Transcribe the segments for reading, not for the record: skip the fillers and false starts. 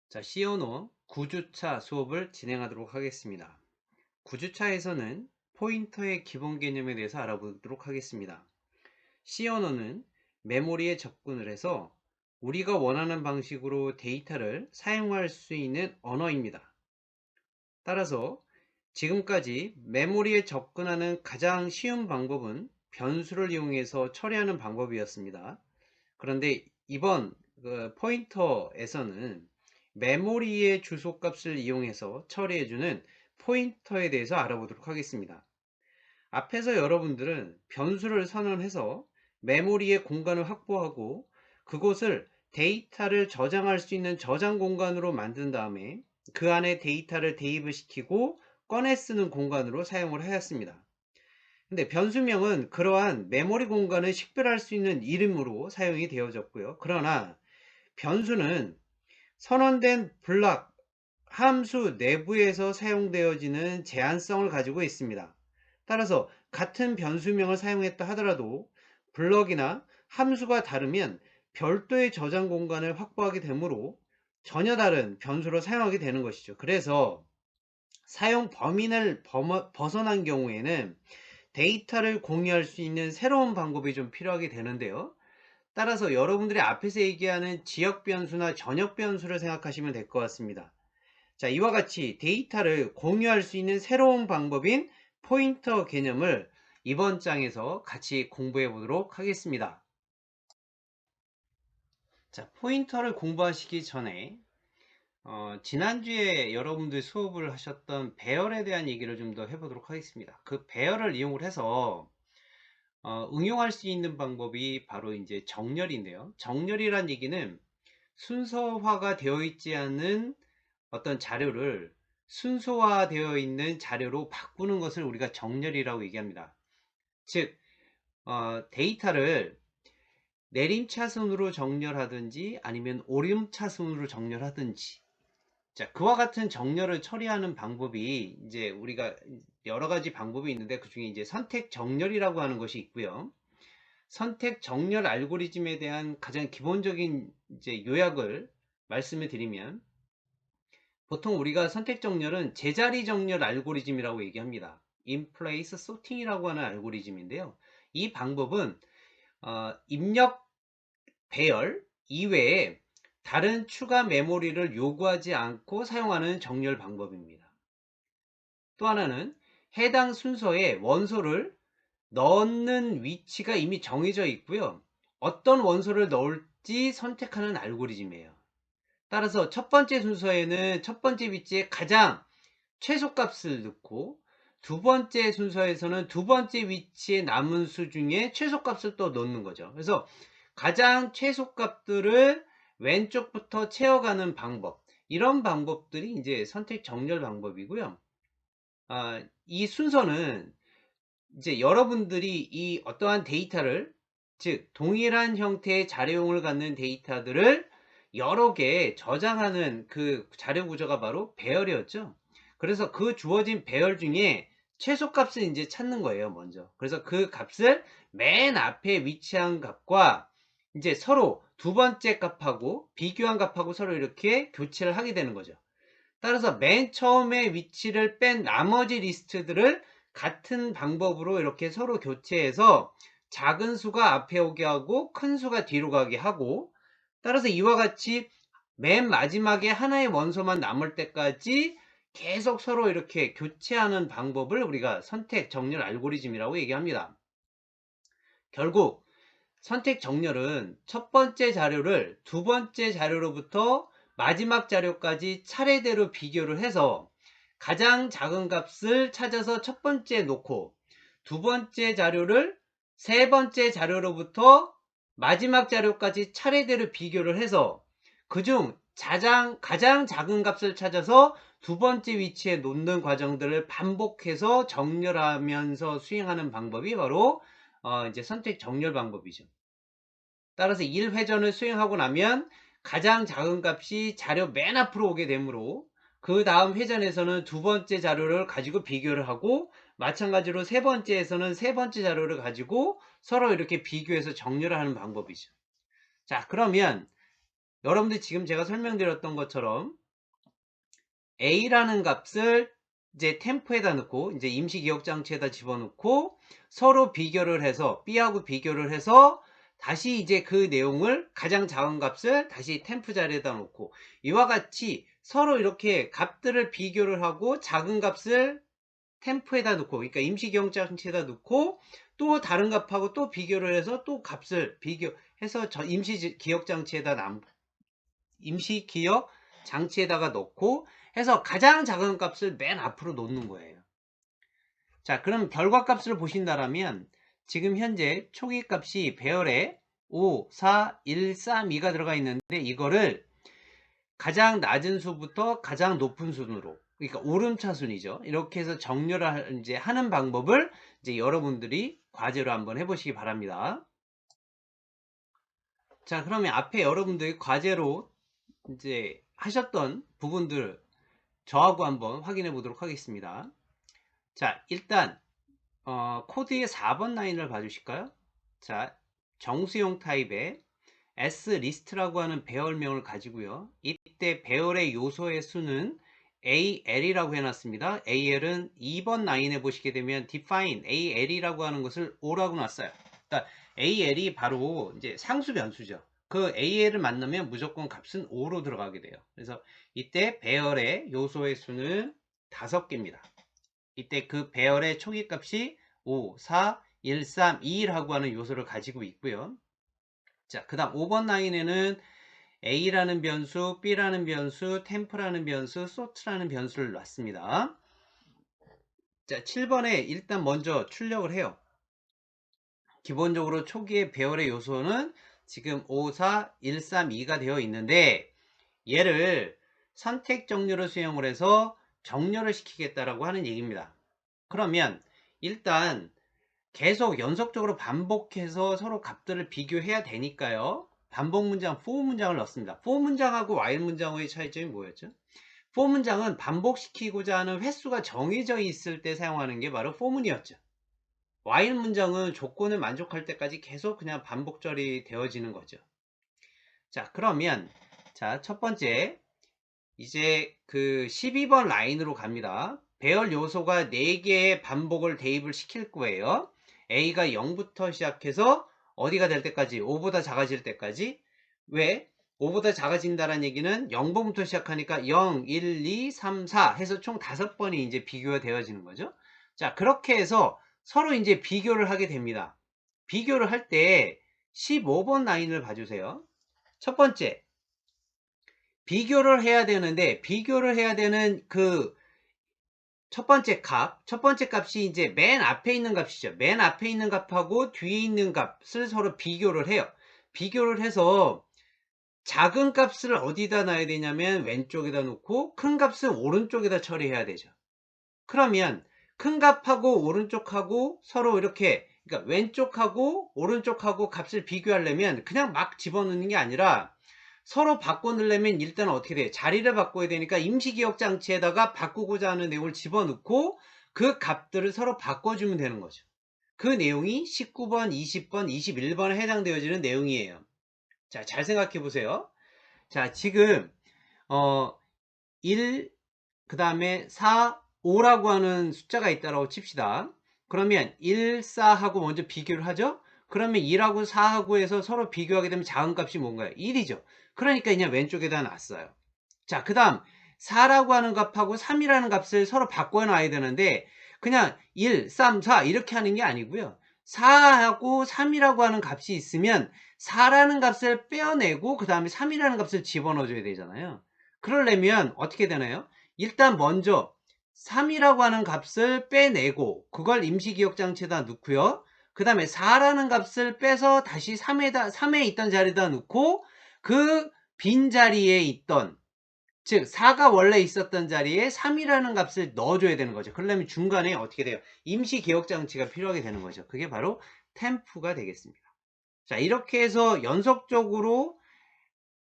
자, C 언어 9주차 수업을 진행하도록 하겠습니다. 9주차에서는 포인터의 기본 개념에 대해서 알아보도록 하겠습니다. C 언어는 메모리에 접근을 해서 우리가 원하는 방식으로 데이터를 사용할 수 있는 언어입니다. 따라서 지금까지 메모리에 접근하는 가장 쉬운 방법은 변수를 이용해서 처리하는 방법이었습니다. 그런데 이번 포인터에서는 메모리의 주소값을 이용해서 처리해주는 포인터에 대해서 알아보도록 하겠습니다. 앞에서 여러분들은 변수를 선언해서 메모리의 공간을 확보하고 그곳을 데이터를 저장할 수 있는 저장 공간으로 만든 다음에 그 안에 데이터를 대입을 시키고 꺼내 쓰는 공간으로 사용을 하였습니다. 근데 변수명은 그러한 메모리 공간을 식별할 수 있는 이름으로 사용이 되어졌고요. 그러나 변수는 선언된 블록 함수 내부에서 사용되어지는 제한성을 가지고 있습니다. 따라서 같은 변수명을 사용했다 하더라도 블럭이나 함수가 다르면 별도의 저장 공간을 확보하게 되므로 전혀 다른 변수로 사용하게 되는 것이죠. 그래서 사용 범위를 벗어난 경우에는 데이터를 공유할 수 있는 새로운 방법이 좀 필요하게 되는데요. 따라서 여러분들이 앞에서 얘기하는 지역 변수나 전역 변수를 생각하시면 될 것 같습니다. 자, 이와 같이 데이터를 공유할 수 있는 새로운 방법인 포인터 개념을 이번 장에서 같이 공부해 보도록 하겠습니다. 자, 포인터를 공부하시기 전에 지난주에 여러분들 수업을 하셨던 배열에 대한 얘기를 좀 더 해보도록 하겠습니다. 그 배열을 이용을 해서 응용할 수 있는 방법이 바로 이제 정렬인데요. 정렬이란 얘기는 순서화가 되어 있지 않은 어떤 자료를 순서화되어 있는 자료로 바꾸는 것을 우리가 정렬이라고 얘기합니다. 즉, 데이터를 내림차순으로 정렬하든지 아니면 오름차순으로 정렬하든지, 자, 그와 같은 정렬을 처리하는 방법이 이제 우리가 여러 가지 방법이 있는데 그 중에 이제 선택 정렬이라고 하는 것이 있고요. 선택 정렬 알고리즘에 대한 가장 기본적인 이제 요약을 말씀을 드리면, 보통 우리가 선택 정렬은 제자리 정렬 알고리즘이라고 얘기합니다. In place sorting이라고 하는 알고리즘인데요. 이 방법은 입력 배열 이외에 다른 추가 메모리를 요구하지 않고 사용하는 정렬 방법입니다. 또 하나는 해당 순서에 원소를 넣는 위치가 이미 정해져 있고요. 어떤 원소를 넣을지 선택하는 알고리즘이에요. 따라서 첫 번째 순서에는 첫 번째 위치에 가장 최소값을 넣고, 두 번째 순서에서는 두 번째 위치에 남은 수 중에 최소값을 또 넣는 거죠. 그래서 가장 최소값들을 왼쪽부터 채워가는 방법, 이런 방법들이 이제 선택 정렬 방법이고요. 이 순서는 이제 여러분들이 이 어떠한 데이터를, 즉 동일한 형태의 자료용을 갖는 데이터들을 여러 개 저장하는 그 자료 구조가 바로 배열이었죠. 그래서 그 주어진 배열 중에 최소값을 이제 찾는 거예요, 먼저. 그래서 그 값을 맨 앞에 위치한 값과 이제 서로 두 번째 값하고 비교한 값하고 서로 이렇게 교체를 하게 되는 거죠. 따라서 맨 처음에 위치를 뺀 나머지 리스트들을 같은 방법으로 이렇게 서로 교체해서 작은 수가 앞에 오게 하고 큰 수가 뒤로 가게 하고, 따라서 이와 같이 맨 마지막에 하나의 원소만 남을 때까지 계속 서로 이렇게 교체하는 방법을 우리가 선택 정렬 알고리즘이라고 얘기합니다. 결국 선택 정렬은 첫 번째 자료를 두 번째 자료로부터 마지막 자료까지 차례대로 비교를 해서 가장 작은 값을 찾아서 첫 번째에 놓고, 두 번째 자료를 세 번째 자료로부터 마지막 자료까지 차례대로 비교를 해서 그중 가장 작은 값을 찾아서 두 번째 위치에 놓는 과정들을 반복해서 정렬하면서 수행하는 방법이 바로 이제 선택 정렬 방법이죠. 따라서 1회전을 수행하고 나면 가장 작은 값이 자료 맨 앞으로 오게 되므로 그 다음 회전에서는 두 번째 자료를 가지고 비교를 하고, 마찬가지로 세 번째에서는 세 번째 자료를 가지고 서로 이렇게 비교해서 정렬을 하는 방법이죠. 자, 그러면 여러분들 지금 제가 설명드렸던 것처럼 A라는 값을 이제 템프에다 넣고 이제 임시 기억 장치에다 집어넣고 서로 비교를 해서 B하고 비교를 해서 다시 이제 그 내용을 가장 작은 값을 다시 템프 자리에다 놓고 이와 같이 서로 이렇게 값들을 비교를 하고 작은 값을 템프에다 넣고 그러니까 임시 기억 장치에다 넣고 또 다른 값하고 또 비교를 해서 또 값을 비교해서 저 임시 기억 장치에다가 넣고 해서 가장 작은 값을 맨 앞으로 놓는 거예요. 자, 그럼 결과값을 보신다라면 지금 현재 초기 값이 배열에 5, 4, 1, 3, 2가 들어가 있는데 이거를 가장 낮은 수부터 가장 높은 순으로 그러니까 오름차순이죠. 이렇게 해서 정렬을 이제 하는 방법을 이제 여러분들이 과제로 한번 해보시기 바랍니다. 자, 그러면 앞에 여러분들이 과제로 이제 하셨던 부분들 저하고 한번 확인해 보도록 하겠습니다. 자, 일단 코드의 4번 라인을 봐주실까요? 자, 정수용 타입의 sList라고 하는 배열명을 가지고요. 이때 배열의 요소의 수는 AL이라고 해놨습니다. AL은 2번 라인에 보시게 되면 define AL이라고 하는 것을 5라고 놨어요. 그러니까 AL이 바로 이제 상수 변수죠. 그 AL을 만나면 무조건 값은 5로 들어가게 돼요. 그래서 이때 배열의 요소의 수는 5개입니다. 이때 그 배열의 초기 값이 5, 4, 1, 3, 2 라고 하는 요소를 가지고 있고요. 자, 그 다음 5번 라인에는 A라는 변수, B라는 변수, 템프라는 변수, sort라는 변수를 놨습니다. 자, 7번에 일단 먼저 출력을 해요. 기본적으로 초기의 배열의 요소는 지금 5, 4, 1, 3, 2가 되어 있는데 얘를 선택 정렬을 수용을 해서 정렬을 시키겠다라고 하는 얘기입니다. 그러면 일단 계속 연속적으로 반복해서 서로 값들을 비교해야 되니까요. 반복 문장 for 문장을 넣습니다. for 문장하고 while 문장의 차이점이 뭐였죠? for 문장은 반복시키고자 하는 횟수가 정해져 있을 때 사용하는 게 바로 for문이었죠. while 문장은 조건을 만족할 때까지 계속 그냥 반복 처리되어지는 거죠. 자, 그러면 자, 첫 번째 이제 그 12번 라인으로 갑니다. 배열 요소가 4개의 반복을 대입을 시킬 거예요. A가 0부터 시작해서 어디가 될 때까지 5보다 작아질 때까지. 왜? 5보다 작아진다는 얘기는 0번부터 시작하니까 0, 1, 2, 3, 4 해서 총 5번이 이제 비교가 되어지는 거죠. 자, 그렇게 해서 서로 이제 비교를 하게 됩니다. 비교를 할 때 15번 라인을 봐주세요. 첫 번째 비교를 해야 되는데 비교를 해야 되는 그 첫 번째 값이 이제 맨 앞에 있는 값이죠. 맨 앞에 있는 값하고 뒤에 있는 값을 서로 비교를 해요. 비교를 해서 작은 값을 어디다 놔야 되냐면 왼쪽에다 놓고 큰 값은 오른쪽에다 처리해야 되죠. 그러면 큰 값하고 오른쪽하고 서로 이렇게 그러니까 왼쪽하고 오른쪽하고 값을 비교하려면 그냥 막 집어넣는 게 아니라 서로 바꿔넣으려면 일단 어떻게 돼요? 자리를 바꿔야 되니까 임시기억장치에다가 바꾸고자 하는 내용을 집어넣고 그 값들을 서로 바꿔주면 되는 거죠. 그 내용이 19번, 20번, 21번에 해당되어지는 내용이에요. 자, 잘 생각해 보세요. 자, 지금 1, 그 다음에 4, 5라고 하는 숫자가 있다고 칩시다. 그러면 1, 4하고 먼저 비교를 하죠? 그러면 2하고 4하고 해서 서로 비교하게 되면 작은 값이 뭔가요? 1이죠. 그러니까 그냥 왼쪽에다 놨어요. 자, 그 다음 4라고 하는 값하고 3이라는 값을 서로 바꿔놔야 되는데 그냥 1, 3, 4 이렇게 하는 게 아니고요. 4하고 3이라고 하는 값이 있으면 4라는 값을 빼어내고 그 다음에 3이라는 값을 집어넣어줘야 되잖아요. 그러려면 어떻게 되나요? 일단 먼저 3이라고 하는 값을 빼내고 그걸 임시기억장치에다 넣고요. 그 다음에 4라는 값을 빼서 다시 3에 있던 자리에다 넣고 그 빈자리에 있던 즉 4가 원래 있었던 자리에 3이라는 값을 넣어줘야 되는 거죠. 그러려면 중간에 어떻게 돼요? 임시기억장치가 필요하게 되는 거죠. 그게 바로 템프가 되겠습니다. 자, 이렇게 해서 연속적으로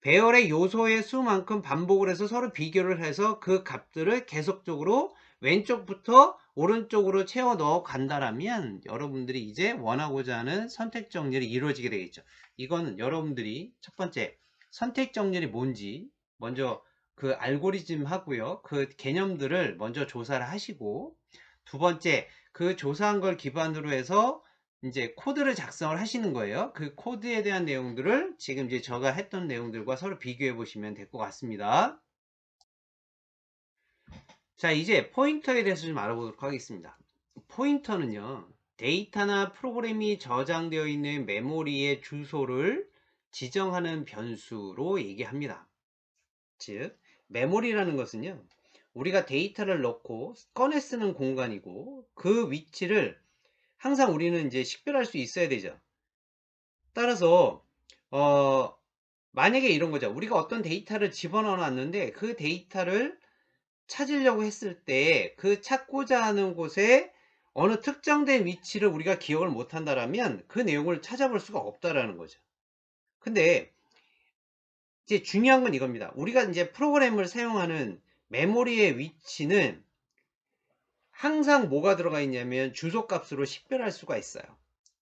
배열의 요소의 수만큼 반복을 해서 서로 비교를 해서 그 값들을 계속적으로 왼쪽부터 오른쪽으로 채워 넣어 간다라면 여러분들이 이제 원하고자 하는 선택 정렬이 이루어지게 되겠죠. 이거는 여러분들이 첫 번째 선택 정렬이 뭔지 먼저 그 알고리즘 하고요. 그 개념들을 먼저 조사를 하시고, 두 번째, 그 조사한 걸 기반으로 해서 이제 코드를 작성을 하시는 거예요. 그 코드에 대한 내용들을 지금 이제 제가 했던 내용들과 서로 비교해 보시면 될 것 같습니다. 자, 이제 포인터에 대해서 좀 알아보도록 하겠습니다. 포인터는요, 데이터나 프로그램이 저장되어 있는 메모리의 주소를 지정하는 변수로 얘기합니다. 즉, 메모리라는 것은요, 우리가 데이터를 넣고 꺼내 쓰는 공간이고, 그 위치를 항상 우리는 이제 식별할 수 있어야 되죠. 따라서 만약에 이런 거죠. 우리가 어떤 데이터를 집어넣어 놨는데 그 데이터를 찾으려고 했을 때 그 찾고자 하는 곳에 어느 특정된 위치를 우리가 기억을 못 한다라면 그 내용을 찾아볼 수가 없다라는 거죠. 근데 이제 중요한 건 이겁니다. 우리가 이제 프로그램을 사용하는 메모리의 위치는 항상 뭐가 들어가 있냐면 주소값으로 식별할 수가 있어요.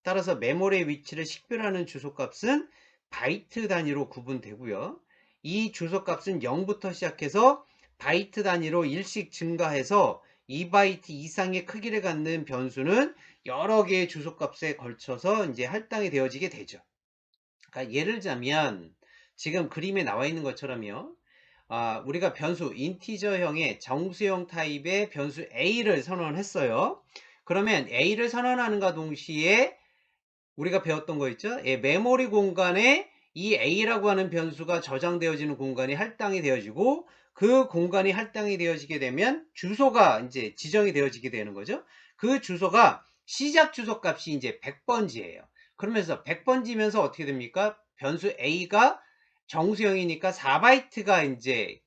따라서 메모리의 위치를 식별하는 주소값은 바이트 단위로 구분되고요. 이 주소값은 0부터 시작해서 바이트 단위로 일씩 증가해서 2바이트 이상의 크기를 갖는 변수는 여러 개의 주소값에 걸쳐서 이제 할당이 되어지게 되죠. 그러니까 예를 들자면 지금 그림에 나와 있는 것처럼요. 우리가 변수 인티저형의 정수형 타입의 변수 A를 선언했어요. 그러면 A를 선언하는가 동시에 우리가 배웠던 거 있죠? 예, 메모리 공간에 이 A라고 하는 변수가 저장되어지는 공간이 할당이 되어지고, 그 공간이 할당이 되어지게 되면 주소가 이제 지정이 되어지게 되는 거죠. 그 주소가 시작 주소 값이 이제 100번지예요. 그러면서 100번지면서 어떻게 됩니까? 변수 A가 정수형이니까 4바이트가 이제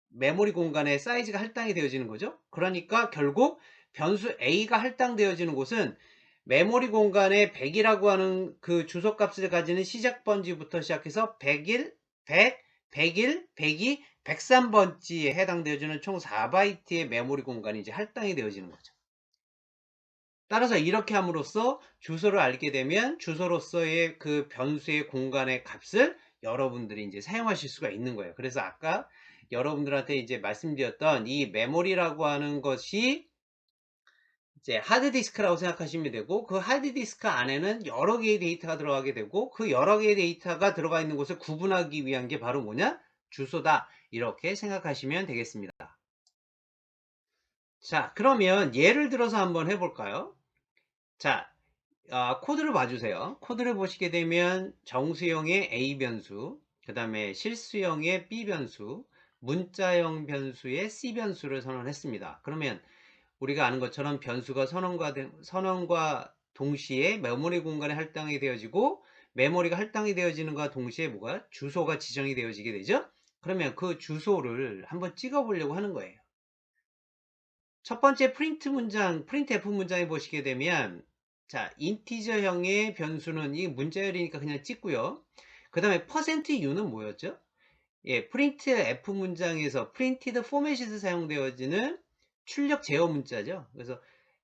메모리 공간의 사이즈가 할당이 되어지는 거죠. 그러니까 결국 변수 A가 할당되어지는 곳은 메모리 공간에 100이라고 하는 그 주소값을 가지는 시작 번지부터 시작해서 101, 100, 101, 102, 103번지에 해당되어지는 총 4바이트의 메모리 공간이 이제 할당이 되어지는 거죠. 따라서 이렇게 함으로써 주소를 알게 되면 주소로서의 그 변수의 공간의 값을 여러분들이 이제 사용하실 수가 있는 거예요. 그래서 아까 여러분들한테 이제 말씀드렸던 이 메모리라고 하는 것이 이제 하드디스크라고 생각하시면 되고, 그 하드디스크 안에는 여러 개의 데이터가 들어가게 되고, 그 여러 개의 데이터가 들어가 있는 곳을 구분하기 위한 게 바로 뭐냐? 주소다. 이렇게 생각하시면 되겠습니다. 자, 그러면 예를 들어서 한번 해볼까요? 자, 코드를 봐주세요. 코드를 보시게 되면 정수형의 A 변수, 그 다음에 실수형의 B 변수, 문자형 변수의 C 변수를 선언했습니다. 그러면 우리가 아는 것처럼 변수가 선언과 동시에 메모리 공간에 할당이 되어지고, 메모리가 할당이 되어지는과 동시에 뭐가 주소가 지정이 되어지게 되죠. 그러면 그 주소를 한번 찍어 보려고 하는 거예요. 첫 번째 프린트 F 문장에 보시게 되면, 자, 인티저형의 변수는 이 문자열이니까 그냥 찍고요. 그 다음에 %u는 뭐였죠? 예, 프린트 F 문장에서 프린티드 포맷에서 사용되어지는 출력 제어 문자죠. 그래서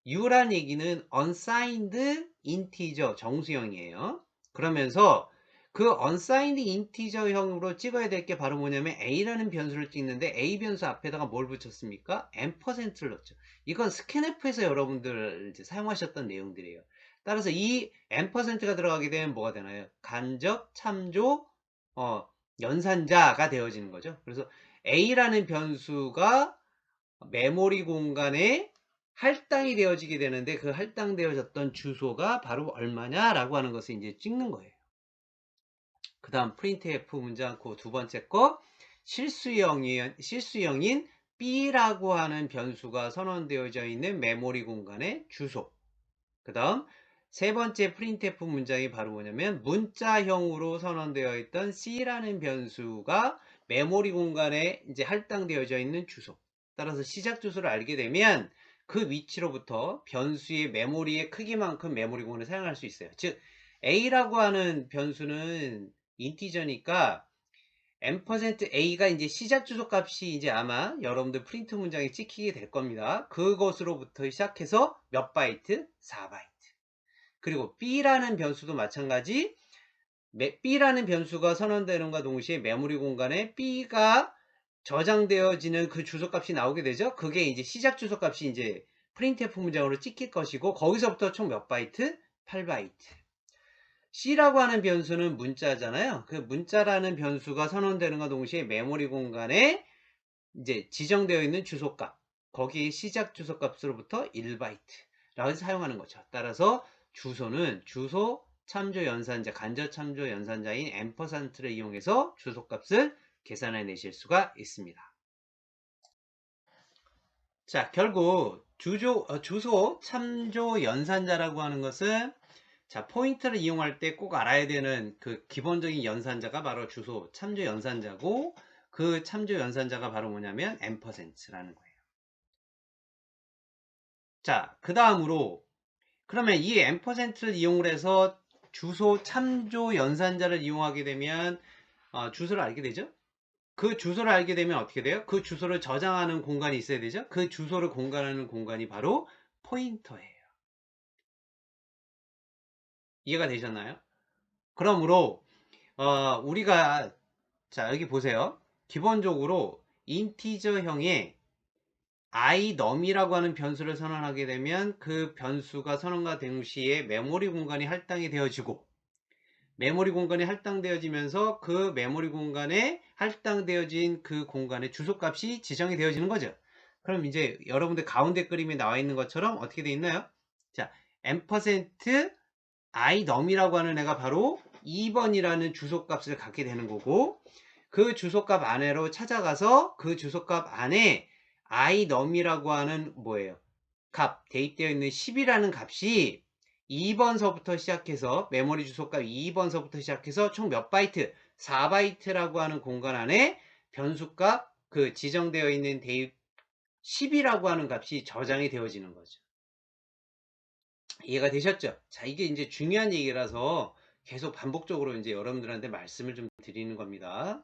u란 얘기는 unsigned integer 정수형이에요. 그러면서 그 unsigned integer형으로 찍어야 될 게 바로 뭐냐면 a라는 변수를 찍는데 a 변수 앞에다가 뭘 붙였습니까? %를 넣었죠. 이건 스캔F에서 여러분들 이제 사용하셨던 내용들이에요. 따라서 이 %가 들어가게 되면 뭐가 되나요? 간접, 참조, 연산자가 되어지는 거죠. 그래서 a라는 변수가 메모리 공간에 할당이 되어지게 되는데, 그 할당되어졌던 주소가 바로 얼마냐라고 하는 것을 이제 찍는 거예요. 그 다음 printf 문장 그 두 번째 거, 실수형인 b라고 하는 변수가 선언되어져 있는 메모리 공간의 주소. 그 다음 세 번째 printf 문장이 바로 뭐냐면 문자형으로 선언되어 있던 c라는 변수가 메모리 공간에 이제 할당되어져 있는 주소. 따라서 시작 주소를 알게 되면 그 위치로부터 변수의 메모리의 크기만큼 메모리 공간을 사용할 수 있어요. 즉 a라고 하는 변수는 인티저니까 %a가 이제 시작 주소 값이 이제 아마 여러분들 프린트 문장에 찍히게 될 겁니다. 그것으로부터 시작해서 몇 바이트? 4바이트. 그리고 b라는 변수도 마찬가지 B라는 변수가 선언되는과 동시에 메모리 공간에 B가 저장되어지는 그 주소값이 나오게 되죠. 그게 이제 시작 주소값이 이제 printf 문장으로 찍힐 것이고, 거기서부터 총 몇 바이트? 8바이트. C라고 하는 변수는 문자잖아요. 그 문자라는 변수가 선언되는과 동시에 메모리 공간에 이제 지정되어 있는 주소값, 거기 시작 주소값으로부터 1바이트라고 해서 사용하는 거죠. 따라서 주소는 주소 참조 연산자, 간접 참조 연산자인 앰퍼센트를 이용해서 주소값을 계산해 내실 수가 있습니다. 자, 결국 주소 참조 연산자라고 하는 것은, 자, 포인터를 이용할 때 꼭 알아야 되는 그 기본적인 연산자가 바로 주소 참조 연산자고, 그 참조 연산자가 바로 뭐냐면 앰퍼센트라는 거예요. 자, 그 다음으로 그러면 이 앰퍼센트를 이용을 해서 주소 참조 연산자를 이용하게 되면 주소를 알게 되죠. 그 주소를 알게 되면 어떻게 돼요? 그 주소를 저장하는 공간이 있어야 되죠. 그 주소를 공간하는 공간이 바로 포인터예요. 이해가 되셨나요? 그러므로 우리가, 자, 여기 보세요. 기본적으로 인티저형의 iNum이라고 하는 변수를 선언하게 되면 그 변수가 선언과 동시에 메모리 공간이 할당이 되어지고, 메모리 공간이 할당되어지면서 그 메모리 공간에 할당되어진 그 공간의 주소값이 지정이 되어지는 거죠. 그럼 이제 여러분들 가운데 그림에 나와 있는 것처럼 어떻게 되어 있나요? 자, 앰퍼센트 iNum이라고 하는 애가 바로 2번이라는 주소값을 갖게 되는 거고, 그 주소값 안으로 찾아가서 그 주소값 안에 iNum이라고 하는 뭐예요? 값, 대입되어 있는 10이라는 값이 2번서부터 시작해서 메모리 주소값 2번서부터 시작해서 총 몇 바이트? 4바이트라고 하는 공간 안에 변수값 그 지정되어 있는 대입 10이라고 하는 값이 저장이 되어지는 거죠. 이해가 되셨죠? 자, 이게 이제 중요한 얘기라서 계속 반복적으로 이제 여러분들한테 말씀을 좀 드리는 겁니다.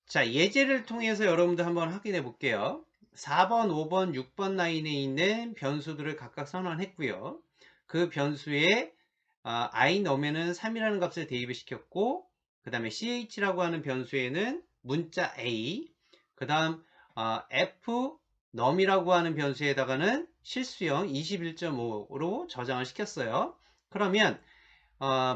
자, 예제를 통해서 여러분들 한번 확인해 볼게요. 4번, 5번, 6번 라인에 있는 변수들을 각각 선언했고요. 그 변수에 i 넣으면은 3이라는 값을 대입을 시켰고, 그 다음에 ch라고 하는 변수에는 문자 a, 그 다음 f num이라고 하는 변수에다가는 실수형 21.5로 저장을 시켰어요. 그러면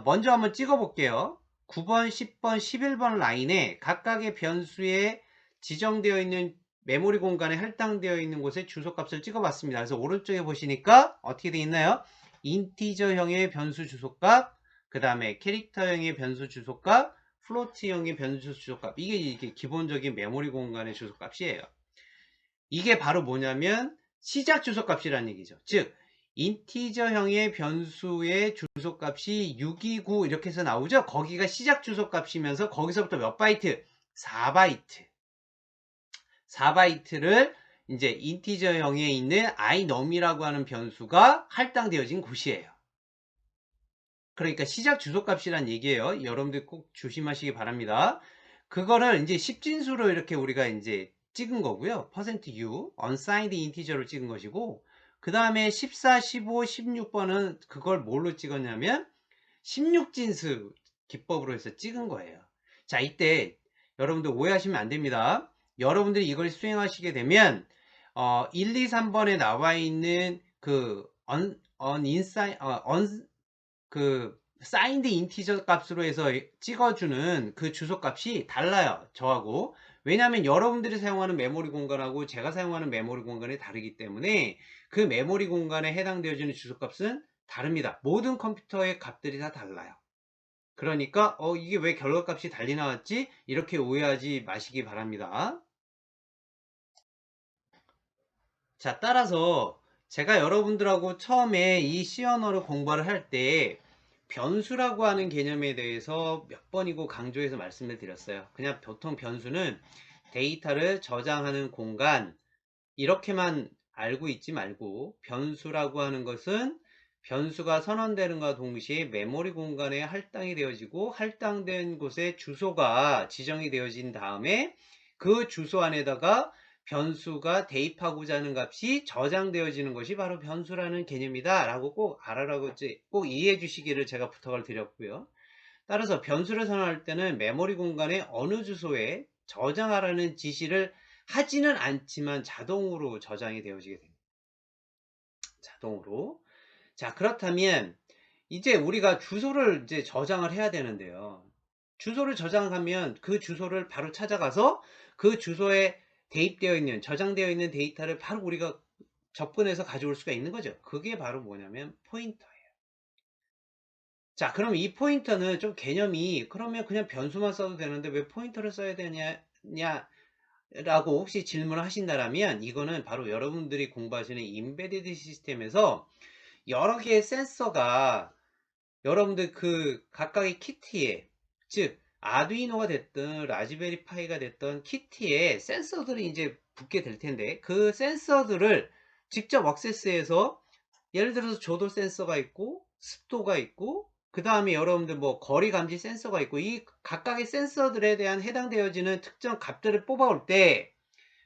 먼저 한번 찍어 볼게요. 9번, 10번, 11번 라인에 각각의 변수에 지정되어 있는 메모리 공간에 할당되어 있는 곳에 주소값을 찍어 봤습니다. 그래서 오른쪽에 보시니까 어떻게 되어 있나요? 인티저형의 변수 주소값, 그 다음에 캐릭터형의 변수 주소값, 플로트형의 변수 주소값. 이게 기본적인 메모리 공간의 주소값이에요. 이게 바로 뭐냐면 시작 주소값이라는 얘기죠. 즉 인티저형의 변수의 주소값이 629 이렇게 해서 나오죠. 거기가 시작 주소값이면서 거기서부터 몇 바이트? 4바이트. 4바이트를 이제 인티저형에 있는 iNum이라고 하는 변수가 할당되어진 곳이에요. 그러니까 시작 주소값이란 얘기예요. 여러분들 꼭 조심하시기 바랍니다. 그거를 이제 10진수로 이렇게 우리가 이제 찍은 거고요. %u, unsigned integer로 찍은 것이고, 그 다음에 14, 15, 16번은 그걸 뭘로 찍었냐면 16진수 기법으로 해서 찍은 거예요. 자, 이때 여러분들 오해하시면 안 됩니다. 여러분들이 이걸 수행하시게 되면 1, 2, 3번에 나와 있는 그 그 사인드 인티저 값으로 해서 찍어주는 그 주소 값이 달라요, 저하고. 왜냐하면 여러분들이 사용하는 메모리 공간하고 제가 사용하는 메모리 공간이 다르기 때문에 그 메모리 공간에 해당되어지는 주소 값은 다릅니다. 모든 컴퓨터의 값들이 다 달라요. 그러니까 이게 왜 결과값이 달리 나왔지? 이렇게 오해하지 마시기 바랍니다. 자, 따라서 제가 여러분들하고 처음에 이 C 언어를 공부를 할 때 변수라고 하는 개념에 대해서 몇 번이고 강조해서 말씀을 드렸어요. 그냥 보통 변수는 데이터를 저장하는 공간, 이렇게만 알고 있지 말고, 변수라고 하는 것은 변수가 선언되는과 동시에 메모리 공간에 할당이 되어지고, 할당된 곳에 주소가 지정이 되어진 다음에 그 주소 안에다가 변수가 대입하고자 하는 값이 저장되어지는 것이 바로 변수라는 개념이다 라고 꼭 알아라고 꼭 이해해 주시기를 제가 부탁을 드렸고요. 따라서 변수를 선언할 때는 메모리 공간에 어느 주소에 저장하라는 지시를 하지는 않지만 자동으로 저장이 되어지게 됩니다. 자동으로. 자, 그렇다면 이제 우리가 주소를 이제 저장을 해야 되는데요. 주소를 저장하면 그 주소를 바로 찾아가서 그 주소에 대입되어 있는, 저장되어 있는 데이터를 바로 우리가 접근해서 가져올 수가 있는 거죠. 그게 바로 뭐냐면 포인터예요. 자, 그럼 이 포인터는 좀 개념이, 그러면 그냥 변수만 써도 되는데 왜 포인터를 써야 되냐 라고 혹시 질문을 하신다면, 이거는 바로 여러분들이 공부하시는 인베디드 시스템에서 여러 개의 센서가 여러분들 그 각각의 키트에, 즉 아두이노가 됐든 라즈베리 파이가 됐던 키트에 센서들이 이제 붙게 될 텐데, 그 센서들을 직접 액세스해서, 예를 들어서 조도 센서가 있고 습도가 있고 그 다음에 여러분들 뭐 거리 감지 센서가 있고, 이 각각의 센서들에 대한 해당되어지는 특정 값들을 뽑아올 때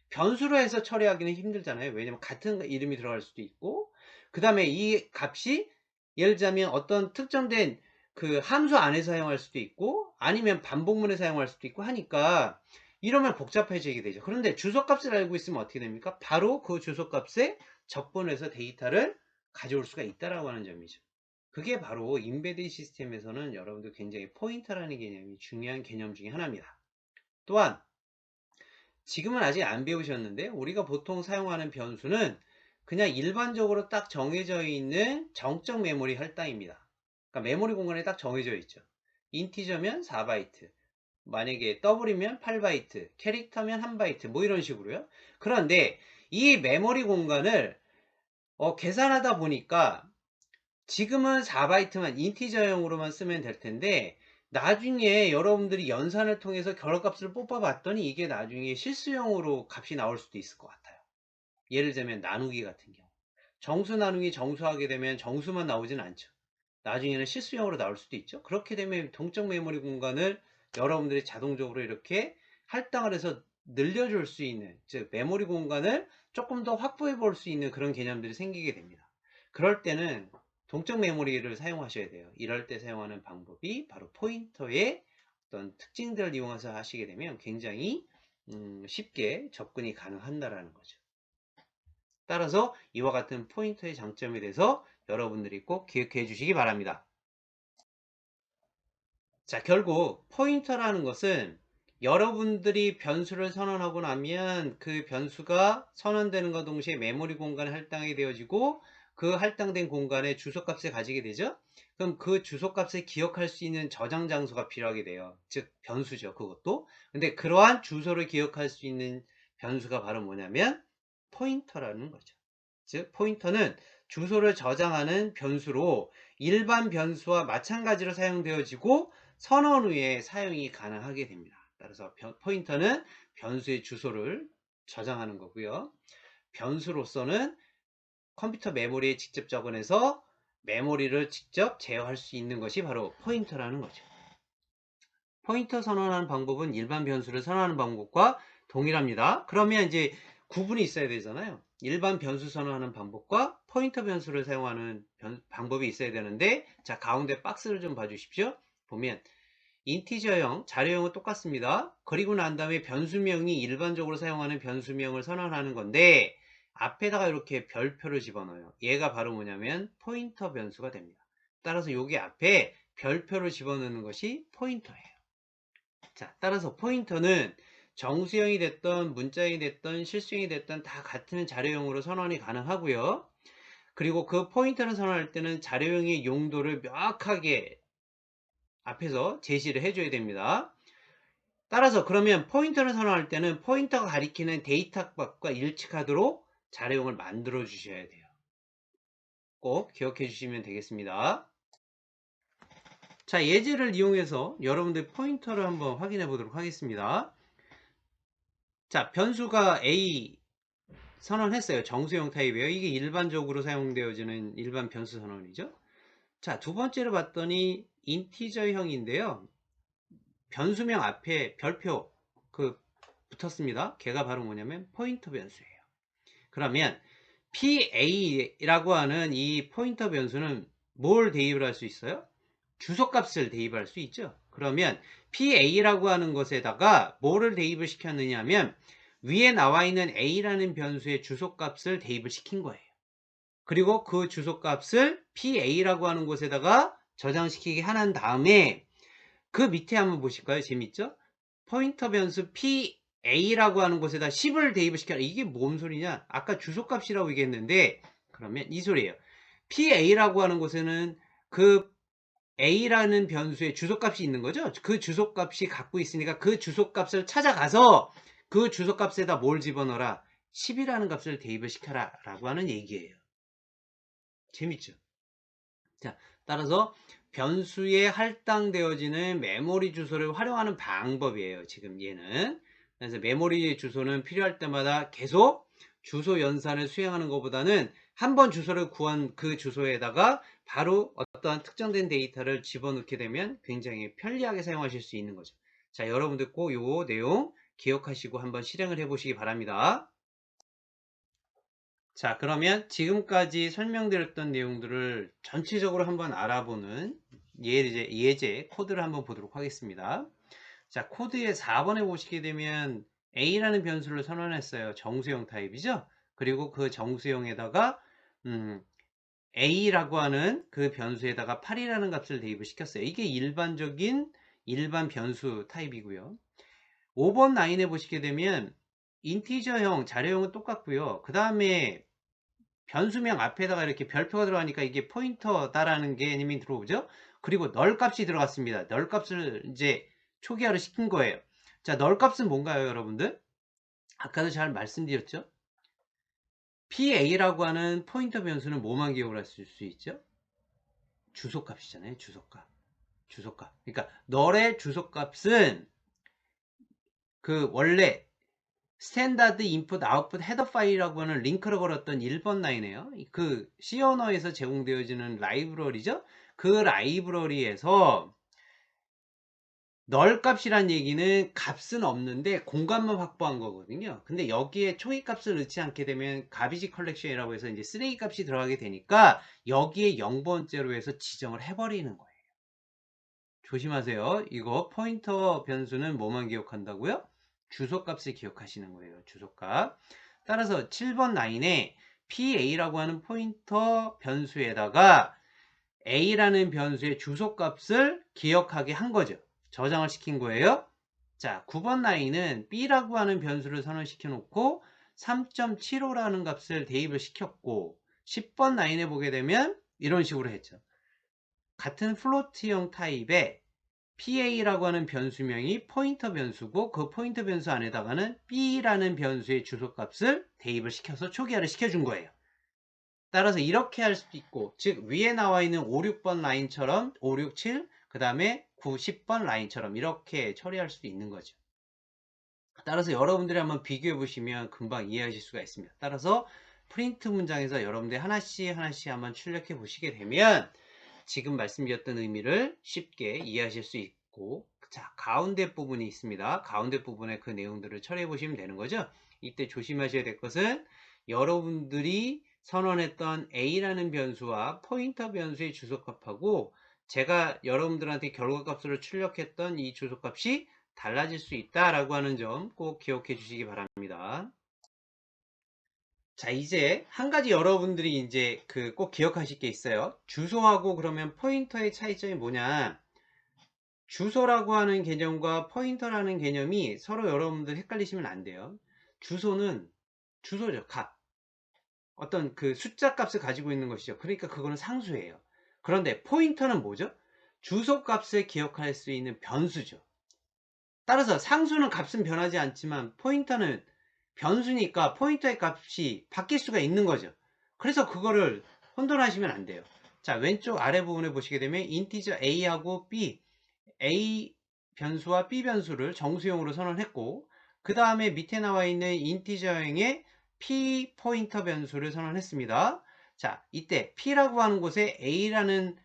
변수로 해서 처리하기는 힘들잖아요. 왜냐면 같은 이름이 들어갈 수도 있고, 그 다음에 이 값이 예를 들자면 어떤 특정된 그 함수 안에 사용할 수도 있고 아니면 반복문에 사용할 수도 있고 하니까 이러면 복잡해지게 되죠. 그런데 주소값을 알고 있으면 어떻게 됩니까? 바로 그 주소값에 접근해서 데이터를 가져올 수가 있다라고 하는 점이죠. 그게 바로 인베디드 시스템에서는 여러분들 굉장히 포인터라는 개념이 중요한 개념 중에 하나입니다. 또한 지금은 아직 안 배우셨는데, 우리가 보통 사용하는 변수는 그냥 일반적으로 딱 정해져 있는 정적 메모리 할당입니다. 그러니까 메모리 공간에 딱 정해져 있죠. 인티저면 4바이트, 만약에 더블이면 8바이트, 캐릭터면 1바이트, 뭐 이런 식으로요. 그런데 이 메모리 공간을 계산하다 보니까 지금은 4바이트만 인티저형으로만 쓰면 될 텐데, 나중에 여러분들이 연산을 통해서 결합값을 뽑아 봤더니 이게 나중에 실수형으로 값이 나올 수도 있을 것 같아요. 예를 들면 나누기 같은 경우, 정수 나누기 정수하게 되면 정수만 나오진 않죠. 나중에는 실수형으로 나올 수도 있죠. 그렇게 되면 동적 메모리 공간을 여러분들이 자동적으로 이렇게 할당을 해서 늘려줄 수 있는, 즉 메모리 공간을 조금 더 확보해 볼 수 있는 그런 개념들이 생기게 됩니다. 그럴 때는 동적 메모리를 사용하셔야 돼요. 이럴 때 사용하는 방법이 바로 포인터의 어떤 특징들을 이용해서 하시게 되면 굉장히 쉽게 접근이 가능한다라는 거죠. 따라서 이와 같은 포인터의 장점에 대해서 여러분들이 꼭 기억해 주시기 바랍니다. 자, 결국 포인터라는 것은 여러분들이 변수를 선언하고 나면 그 변수가 선언되는 것 동시에 메모리 공간에 할당이 되어지고, 그 할당된 공간에 주소값을 가지게 되죠. 그럼 그 주소값을 기억할 수 있는 저장 장소가 필요하게 돼요. 즉 변수죠, 그것도. 근데 그러한 주소를 기억할 수 있는 변수가 바로 뭐냐면 포인터라는 거죠. 즉 포인터는 주소를 저장하는 변수로 일반 변수와 마찬가지로 사용되어지고 선언 후에 사용이 가능하게 됩니다. 따라서 포인터는 변수의 주소를 저장하는 거고요. 변수로서는 컴퓨터 메모리에 직접 적어내서 메모리를 직접 제어할 수 있는 것이 바로 포인터라는 거죠. 포인터 선언하는 방법은 일반 변수를 선언하는 방법과 동일합니다. 그러면 이제 구분이 있어야 되잖아요. 일반 변수 선언하는 방법과 포인터 변수를 사용하는 방법이 있어야 되는데, 자, 가운데 박스를 좀 봐주십시오. 보면 인티저형, 자료형은 똑같습니다. 그리고 난 다음에 변수명이 일반적으로 사용하는 변수명을 선언하는 건데 앞에다가 이렇게 별표를 집어넣어요. 얘가 바로 뭐냐면 포인터 변수가 됩니다. 따라서 여기 앞에 별표를 집어넣는 것이 포인터예요. 자, 따라서 포인터는 정수형이 됐던 문자형이 됐던 실수형이 됐던 다 같은 자료형으로 선언이 가능하고요. 그리고 그 포인터를 선언할 때는 자료형의 용도를 명확하게 앞에서 제시를 해줘야 됩니다. 따라서 그러면 포인터를 선언할 때는 포인터가 가리키는 데이터 값과 일치하도록 자료형을 만들어 주셔야 돼요. 꼭 기억해 주시면 되겠습니다. 자, 예제를 이용해서 여러분들 포인터를 한번 확인해 보도록 하겠습니다. 자, 변수가 A 선언했어요. 정수형 타입이에요. 이게 일반적으로 사용되어지는 일반 변수 선언이죠. 자, 두 번째로 봤더니 인티저형인데요. 변수명 앞에 별표 붙었습니다. 걔가 바로 뭐냐면 포인터 변수예요. 그러면 PA라고 하는 이 포인터 변수는 뭘 대입을 할 수 있어요? 주소값을 대입할 수 있죠. 그러면 PA라고 하는 것에다가 뭐를 대입을 시켰느냐 하면 위에 나와 있는 A라는 변수의 주소값을 대입을 시킨 거예요. 그리고 그 주소값을 PA라고 하는 곳에다가 저장시키게 하는 다음에 그 밑에 한번 보실까요? 재밌죠? 포인터 변수 PA라고 하는 곳에다 10을 대입을 시켜라. 이게 뭔 소리냐? 아까 주소값이라고 얘기했는데 그러면 이 소리예요. PA라고 하는 곳에는 그 A라는 변수의 주소값이 있는 거죠. 그 주소값이 갖고 있으니까 그 주소값을 찾아가서 그 주소값에다 뭘 집어넣어라? 10이라는 값을 대입을 시켜라 라고 하는 얘기예요. 재밌죠? 자, 따라서 변수에 할당되어지는 메모리 주소를 활용하는 방법이에요. 지금 얘는. 그래서 메모리 주소는 필요할 때마다 계속 주소 연산을 수행하는 것보다는 한번 주소를 구한 그 주소에다가 바로 어떠한 특정된 데이터를 집어넣게 되면 굉장히 편리하게 사용하실 수 있는 거죠. 자, 여러분들 꼭 요 내용 기억하시고 한번 실행을 해 보시기 바랍니다. 자, 그러면 지금까지 설명드렸던 내용들을 전체적으로 한번 알아보는 예제 코드를 한번 보도록 하겠습니다. 자, 코드의 4번에 보시게 되면 A라는 변수를 선언했어요. 정수형 타입이죠. 그리고 그 정수형에다가 A라고 하는 그 변수에다가 8이라는 값을 대입을 시켰어요. 이게 일반 변수 타입이고요. 5번 라인에 보시게 되면 인티저형, 자료형은 똑같고요. 그 다음에 변수명 앞에다가 이렇게 별표가 들어가니까 이게 포인터다라는 개념이 들어오죠. 그리고 널 값이 들어갔습니다. 널 값을 이제 초기화를 시킨 거예요. 자, 널 값은 뭔가요, 여러분들? 아까도 잘 말씀드렸죠. PA라고 하는 포인터 변수는 뭐만 기억을 할 수 있죠? 주소값이잖아요. 주소값. 그러니까 널의 주소값은 그 원래 스탠다드 인풋 아웃풋 헤더 파일이라고 하는 링크를 걸었던 1번 라인이에요. 그 C 언어에서 제공되어지는 라이브러리죠. 그 라이브러리에서 널 값이란 얘기는 값은 없는데 공간만 확보한 거거든요. 근데 여기에 초기 값을 넣지 않게 되면 가비지 컬렉션이라고 해서 이제 쓰레기 값이 들어가게 되니까 여기에 0번째로 해서 지정을 해버리는 거예요. 조심하세요. 이거 포인터 변수는 뭐만 기억한다고요? 주소값을 기억하시는 거예요. 주소값. 따라서 7번 라인에 PA라고 하는 포인터 변수에다가 A라는 변수의 주소값을 기억하게 한 거죠. 저장을 시킨 거예요. 자, 9번 라인은 B라고 하는 변수를 선언시켜 놓고 3.75라는 값을 대입을 시켰고 10번 라인에 보게 되면 이런 식으로 했죠. 같은 플로트형 타입의 PA라고 하는 변수명이 포인터 변수고 그 포인터 변수 안에다가는 B라는 변수의 주소값을 대입을 시켜서 초기화를 시켜준 거예요. 따라서 이렇게 할 수도 있고, 즉 위에 나와 있는 5, 6번 라인처럼 5, 6, 7, 그 다음에 9, 10번 라인처럼 이렇게 처리할 수도 있는 거죠. 따라서 여러분들이 한번 비교해 보시면 금방 이해하실 수가 있습니다. 따라서 프린트 문장에서 여러분들이 하나씩 한번 출력해 보시게 되면 지금 말씀드렸던 의미를 쉽게 이해하실 수 있고, 자, 가운데 부분이 있습니다. 가운데 부분에 그 내용들을 처리해 보시면 되는 거죠. 이때 조심하셔야 될 것은 여러분들이 선언했던 A라는 변수와 포인터 변수의 주소값하고 제가 여러분들한테 결과값으로 출력했던 이 주소값이 달라질 수 있다라고 하는 점 꼭 기억해 주시기 바랍니다. 자, 이제 한 가지 여러분들이 이제 그 꼭 기억하실 게 있어요. 주소하고 그러면 포인터의 차이점이 뭐냐? 주소라고 하는 개념과 포인터라는 개념이 서로 여러분들 헷갈리시면 안 돼요. 주소는 주소죠. 값. 어떤 그 숫자 값을 가지고 있는 것이죠. 그러니까 그거는 상수예요. 그런데 포인터는 뭐죠? 주소 값을 기억할 수 있는 변수죠. 따라서 상수는 값은 변하지 않지만 포인터는 변수니까 포인터의 값이 바뀔 수가 있는 거죠. 그래서 그거를 혼돈하시면 안 돼요. 자, 왼쪽 아래 부분에 보시게 되면 인티저 A하고 B, A 변수와 B 변수를 정수용으로 선언했고 그 다음에 밑에 나와 있는 인티저형의 P 포인터 변수를 선언했습니다. 자, 이때 P라고 하는 곳에 A라는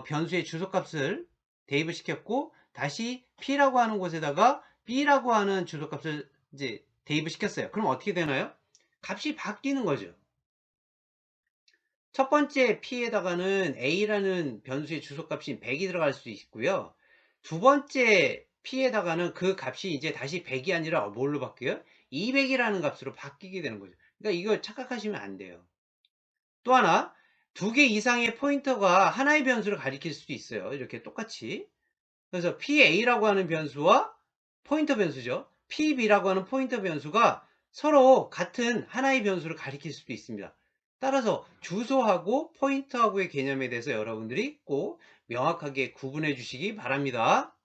변수의 주소값을 대입을 시켰고 다시 P라고 하는 곳에다가 B라고 하는 주소값을 이제 대입을 시켰어요. 그럼 어떻게 되나요? 값이 바뀌는 거죠. 첫 번째 P에다가는 A라는 변수의 주소값인 100이 들어갈 수 있고요. 두 번째 P에다가는 그 값이 이제 다시 100이 아니라 뭘로 바뀌어요? 200이라는 값으로 바뀌게 되는 거죠. 그러니까 이거 착각하시면 안 돼요. 또 하나, 두 개 이상의 포인터가 하나의 변수를 가리킬 수도 있어요. 이렇게 똑같이. 그래서 PA라고 하는 변수와 포인터 변수죠. PB라고 하는 포인터 변수가 서로 같은 하나의 변수를 가리킬 수도 있습니다. 따라서 주소하고 포인터하고의 개념에 대해서 여러분들이 꼭 명확하게 구분해 주시기 바랍니다.